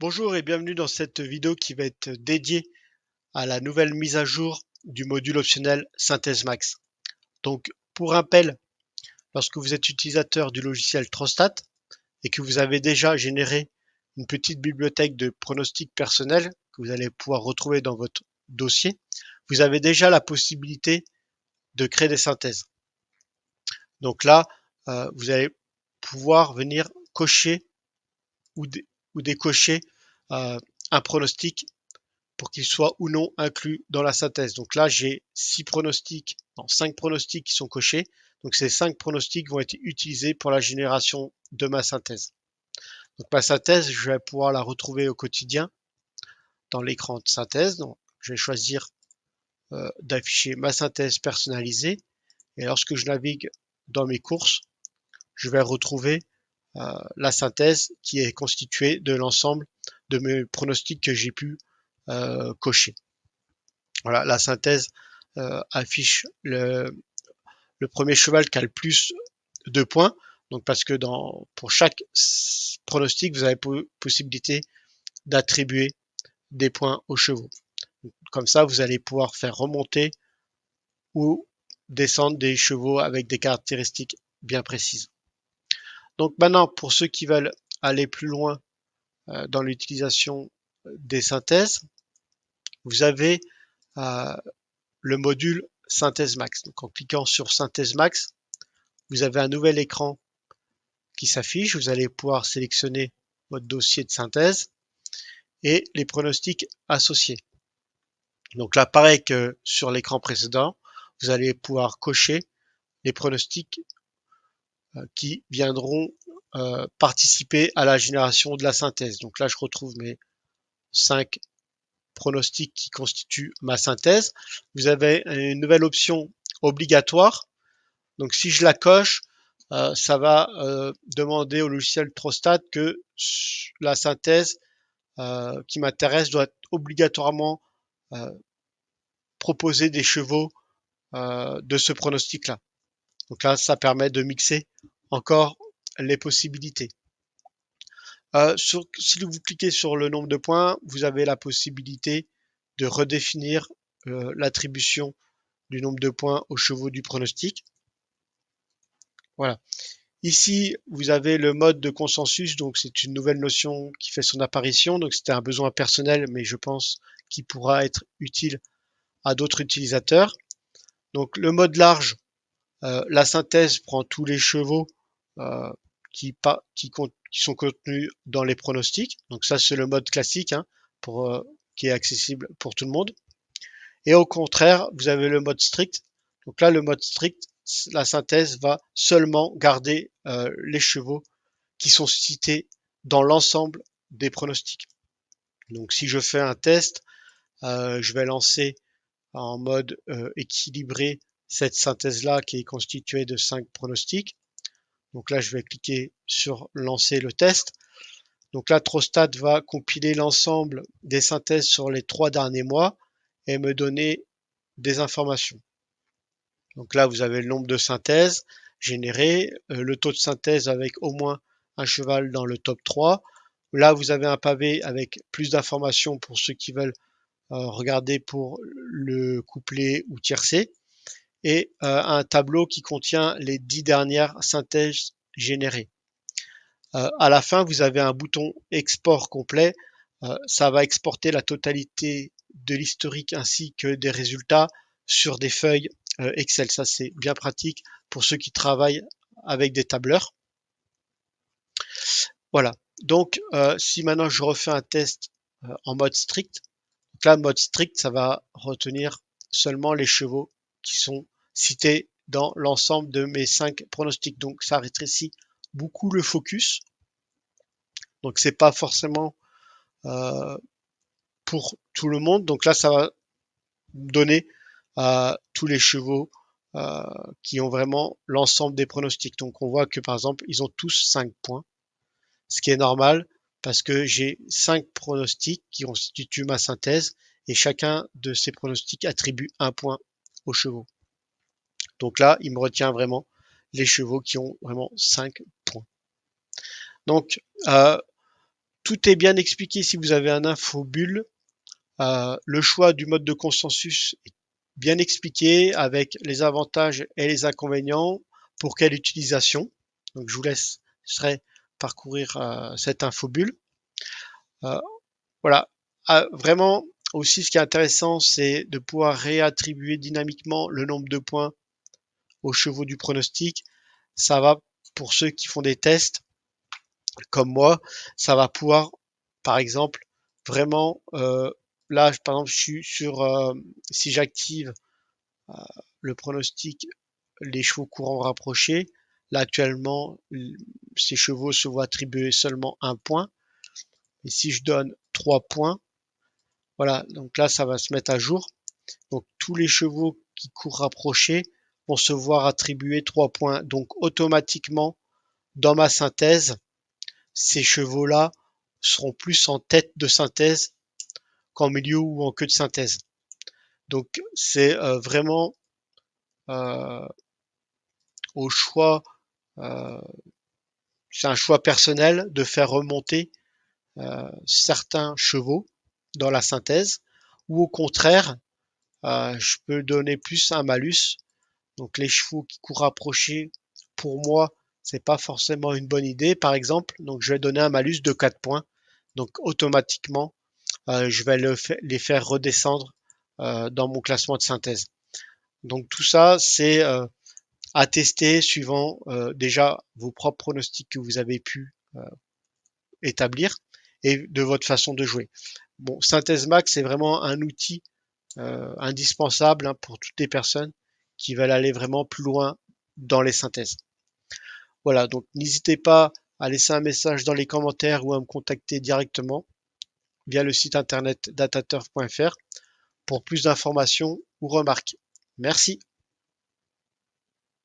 Bonjour et bienvenue dans cette vidéo qui va être dédiée à la nouvelle mise à jour du module optionnel Synthèse Max. Donc, pour rappel, lorsque vous êtes utilisateur du logiciel Trostat et que vous avez déjà généré une petite bibliothèque de pronostics personnels que vous allez pouvoir retrouver dans votre dossier, vous avez déjà la possibilité de créer des synthèses. Donc là, vous allez pouvoir venir cocher ou décocher un pronostic pour qu'il soit ou non inclus dans la synthèse. Donc là, j'ai 5 pronostics qui sont cochés. Donc ces 5 pronostics vont être utilisés pour la génération de ma synthèse. Donc ma synthèse, je vais pouvoir la retrouver au quotidien dans l'écran de synthèse. Donc je vais choisir d'afficher ma synthèse personnalisée. Et lorsque je navigue dans mes courses, je vais retrouver la synthèse qui est constituée de l'ensemble de mes pronostics que j'ai pu cocher. Voilà, la synthèse affiche le premier cheval qui a le plus de points. Donc parce que pour chaque pronostic, vous avez possibilité d'attribuer des points aux chevaux. Comme ça, vous allez pouvoir faire remonter ou descendre des chevaux avec des caractéristiques bien précises. Donc maintenant, pour ceux qui veulent aller plus loin dans l'utilisation des synthèses, vous avez le module Synthèse Max. Donc en cliquant sur Synthèse Max, vous avez un nouvel écran qui s'affiche. Vous allez pouvoir sélectionner votre dossier de synthèse et les pronostics associés. Donc là, pareil que sur l'écran précédent, vous allez pouvoir cocher les pronostics qui viendront participer à la génération de la synthèse. Donc là, je retrouve mes 5 pronostics qui constituent ma synthèse. Vous avez une nouvelle option obligatoire. Donc si je la coche, ça va demander au logiciel Trostat que la synthèse qui m'intéresse doit obligatoirement proposer des chevaux de ce pronostic-là. Donc là, ça permet de mixer encore les possibilités. Si vous cliquez sur le nombre de points, vous avez la possibilité de redéfinir l'attribution du nombre de points aux chevaux du pronostic. Voilà. Ici, vous avez le mode de consensus, donc c'est une nouvelle notion qui fait son apparition. Donc c'était un besoin personnel, mais je pense qu'il pourra être utile à d'autres utilisateurs. Donc le mode large, la synthèse prend tous les chevaux qui sont contenus dans les pronostics. Donc ça c'est le mode classique qui est accessible pour tout le monde. Et au contraire, vous avez le mode strict. Donc là, le mode strict, la synthèse va seulement garder les chevaux qui sont cités dans l'ensemble des pronostics. Donc si je fais un test, je vais lancer en mode équilibré cette synthèse-là qui est constituée de 5 pronostics. Donc là, je vais cliquer sur lancer le test. Donc là, Trostat va compiler l'ensemble des synthèses sur les 3 derniers mois et me donner des informations. Donc là, vous avez le nombre de synthèses générées, le taux de synthèse avec au moins un cheval dans le top 3. Là, vous avez un pavé avec plus d'informations pour ceux qui veulent regarder pour le couplet ou tiercé. Et un tableau qui contient les 10 dernières synthèses générées. À la fin, vous avez un bouton export complet. Ça va exporter la totalité de l'historique ainsi que des résultats sur des feuilles Excel. Ça, c'est bien pratique pour ceux qui travaillent avec des tableurs. Voilà. Donc, si maintenant je refais un test en mode strict, donc là, mode strict, ça va retenir seulement les chevaux qui sont cités dans l'ensemble de mes 5 pronostics. Donc, ça rétrécit beaucoup le focus. Donc, c'est pas forcément pour tout le monde. Donc là, ça va donner à tous les chevaux qui ont vraiment l'ensemble des pronostics. Donc on voit que par exemple, ils ont tous 5 points, ce qui est normal parce que j'ai 5 pronostics qui constituent ma synthèse et chacun de ces pronostics attribue un point aux chevaux. Donc là, il me retient vraiment les chevaux qui ont vraiment 5 points. Donc, tout est bien expliqué si vous avez un infobulle. Le choix du mode de consensus est bien expliqué avec les avantages et les inconvénients, pour quelle utilisation. Donc je vous laisserai parcourir cette infobulle. Voilà. Vraiment, aussi, ce qui est intéressant, c'est de pouvoir réattribuer dynamiquement le nombre de points aux chevaux du pronostic. Ça va, pour ceux qui font des tests, comme moi, ça va pouvoir, par exemple, vraiment, là, par exemple, je suis sur, si j'active euh, le pronostic, les chevaux courants rapprochés, là, actuellement, ces chevaux se voient attribuer seulement un point. Et si je donne 3 points, voilà, donc là, ça va se mettre à jour. Donc tous les chevaux qui courent rapprochés vont se voir attribuer 3 points. Donc automatiquement, dans ma synthèse, ces chevaux-là seront plus en tête de synthèse qu'en milieu ou en queue de synthèse. Donc c'est vraiment euh, au choix, euh, c'est un choix personnel de faire remonter certains chevaux dans la synthèse, ou au contraire, je peux donner plus un malus. Donc les chevaux qui courent rapprochés, pour moi, c'est pas forcément une bonne idée, par exemple. Donc je vais donner un malus de 4 points. Donc automatiquement, je vais les faire redescendre dans mon classement de synthèse. Donc tout ça, c'est à tester suivant déjà vos propres pronostics que vous avez pu établir et de votre façon de jouer. Bon, Synthèse Max, c'est vraiment un outil indispensable, hein, pour toutes les personnes qui veulent aller vraiment plus loin dans les synthèses. Voilà, donc n'hésitez pas à laisser un message dans les commentaires ou à me contacter directement via le site internet dataturf.fr pour plus d'informations ou remarques. Merci.